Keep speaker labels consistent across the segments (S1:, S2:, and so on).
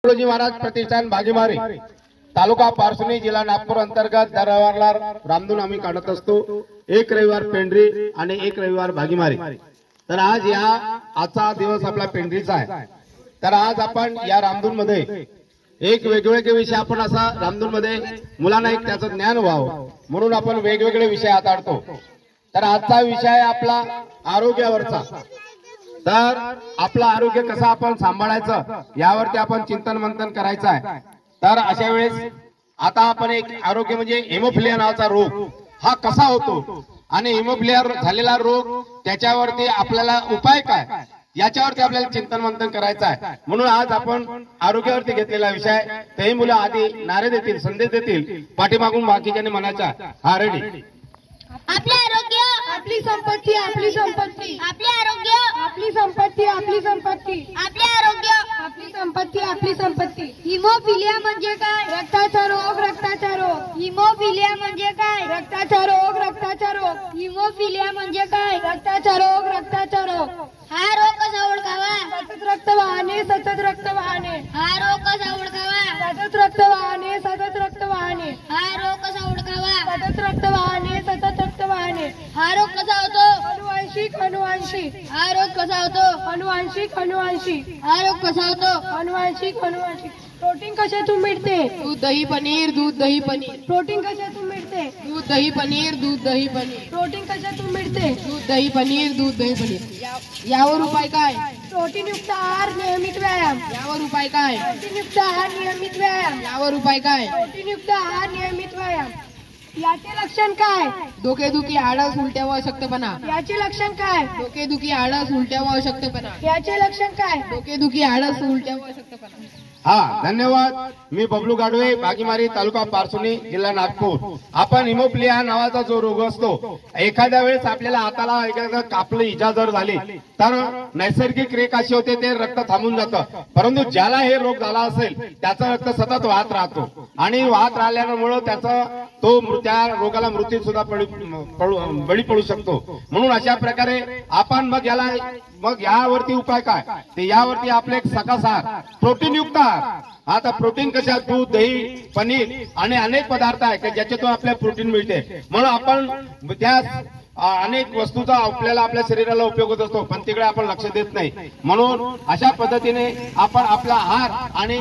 S1: तुकडोजी महाराज प्रतिष्ठान भागीमारी तालुका पारसनी जिल्हा नागपूर अंतर्गत दर रविवारला रामधून आम्ही काढत असतो। एक रविवार पेंढरी आणि एक रविवार भागीमारी। तर आज आजचा दिवस आपला पेंढरीचा आहे। तर आज आपण या रामधून मध्ये एक वेगवेगळे विषय आपण असा रामधून मध्ये मुलांना एक त्याचं ज्ञान व्हावं म्हणून आपण वेगवेगळे विषय हाताळतो। तर आजचा विषय आहे आपला आरोग्यावरचा। तर आपलं आरोग्य कसं आपण सांभाळायचं यावरती आपण चिंतन मंथन करायचं आहे। तर अशा वेळेस आता आपण एक आरोग्य म्हणजे हेमोफिलिया नावाचा रोग हा कसा होतो आणि हेमोफिलिया झालेला रोग त्याच्यावरती आपल्याला उपाय काय याच्यावरती आपल्याला चिंतन मंथन करायचं आहे। म्हणून आज आपण आरोग्यावरती घेतलेला विषय तेही मुलं आधी नारे देतील संदेश देतील पाठीमागून बाकीच्याने म्हणायचा हा रेडी।
S2: आपले आरोग्य
S3: आपली संपत्ती आपली संपत्ती
S2: आपले आरोग्य
S3: आपली संपत्ती आपली संपत्ती
S2: आपले आरोग्य
S3: आपली संपत्ती आपली संपत्ती।
S2: हिमोफिलिया म्हणजे काय?
S3: रक्ताचा रोग रक्ताचा रोग
S2: हिमोफिलिया म्हणजे काय?
S3: रक्ताचा रोग रक्ताचा रोग
S2: हिमोफिलिया म्हणजे काय?
S3: रक्ताचा रोग रक्ताचा रोग।
S2: हा रोग कसा ओळखावा?
S3: सतत रक्त वाहने सतत रक्त वाहने।
S2: हा रोग कसा ओळखावा?
S3: सतत रक्त वाहने सतत रक्त वाहने।
S2: हा रोग कसा ओळखावा?
S3: सतत रक्त वाहने सतत रक्त वाहने।
S2: हा रोग कसा होतो?
S3: अनुवांशिक अनुवांशिक।
S2: हा रोग कसा होतो?
S3: अनुवांशिक अनुवांशिक।
S2: हा रोग कसा होतो?
S3: अनुवांशिक अनुवांशिक। प्रोटीन कशातून मिळते?
S4: दूध दही पनीर दूध दही पनीर
S3: प्रोटीन कशातून मिळते?
S4: दूध दही पनीर दूध दही पनीर
S3: प्रोटीन कशातून मिळते?
S4: दूध दही पनीर दूध दही पनीर यावर उपाय काय?
S3: प्रोटीन युक्त आहार नियमित व्यायाम।
S4: यावर उपाय काय?
S3: प्रोटीन युक्त आहार नियमित व्यायाम।
S4: यावर उपाय काय?
S3: प्रोटीन युक्त आहार नियमित व्यायाम। याचे लक्षण काय?
S4: डोकेदुखी आळस उलट्या व अशक्तपणा
S3: याचे लक्षण काय?
S4: डोकेदुखी आळस उलट्या व अशक्तपणा
S3: याचे लक्षण काय?
S4: डोकेदुखी आळस उलट्या व अशक्तपणा।
S1: हा धन्यवाद। मी बबलू गाडवे भागीमारी तालुका पारसनी जिल्हा नागपूर। आपण हिमोफिलिया नावाचा जो रोग असतो एखाद्या वेळेस आपल्याला हाताला एखादा कापलं इजा जर झाली तर नैसर्गिक रेख अशी होते ते रक्त थांबून जातं। परंतु ज्याला हे रोग झाला असेल त्याचं रक्त सतत वाहत राहतो आणि वाहत राहिल्यामुळे त्याचा त्या रोगाला मृत्यू सुद्धा बळी पडू शकतो। म्हणून अशा प्रकारे आपण मग यावरती उपाय काय ते यावरती आपले एक सकस आहार प्रोटीन युक्त आहार। आता प्रोटीन कशा दूध दही पनीर आणि अनेक पदार्थ आहे की ज्याच्यातून आपल्याला प्रोटीन मिळते। म्हणून आपण त्या अनेक वस्तूचा आपल्याला आपल्या शरीराला उपयोग होत असतो पण तिकडे आपण लक्ष देत नाही। म्हणून अशा पद्धतीने आपण आपला आहार आणि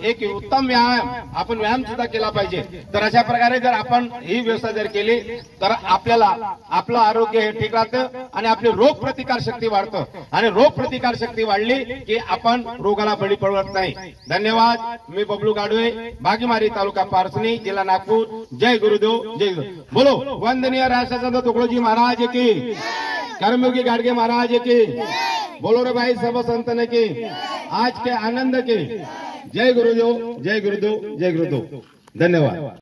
S1: एक उत्तम व्यायाम सुद्धा केला पाहिजे। तर अशा प्रकारे जर आपण ही व्यवस्था जर केली तर आपल्याला आपलं आरोग्य हे ठीक राहतं आणि आपली रोग प्रतिकार शक्ती वाढतं आणि रोग प्रतिकार शक्ती वाढली की आपण रोगाला बळी पडत नाही। धन्यवाद। मी बबलू गाडवे भागीमारी तालुका पारसनी जिल्हा नागपूर। जय गुरुदेव जय गुरुदेव। बोलो वंदनीय राष्ट्रसंत तुकडोजी महाराज की, कर्मयोगी गाडगे महाराज की, बोलो रे भाई सब संतन की, आज के आनंद की। जय गुरुदेव जय गुरुदेव जय गुरुदेव। धन्यवाद।